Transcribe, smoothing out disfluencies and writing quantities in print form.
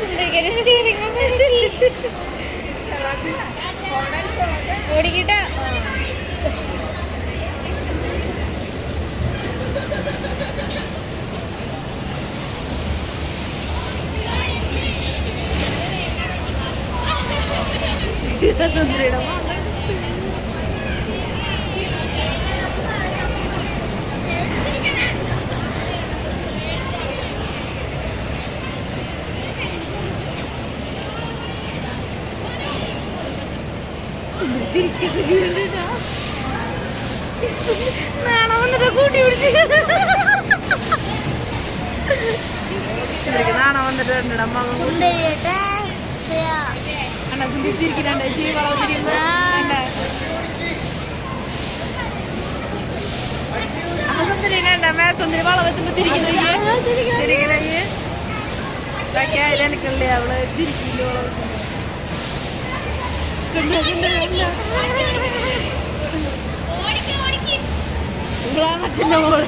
സുന്ദരിക്കൊരു steering ഓടിക്കിട്ട സുന്ദരിയുടെ നാണം വന്നിട്ട് കൂട്ടി പിടിച്ച് നാണം വന്നിട്ട് അമ്മ സുന്ദരിച്ചിരിക്കുന്നുണ്ട് ചീ വളർത്തിരിക്കുന്ന അമ്മ സുന്ദരിനുണ്ട് അമ്മ സുന്ദരി വളവെത്തുമ്പോ തിരിക്കുന്നത് എനിക്കല്ലേ അവള് തിരിക്കില്ലോ വളവെത്തുമ്പോ മോള്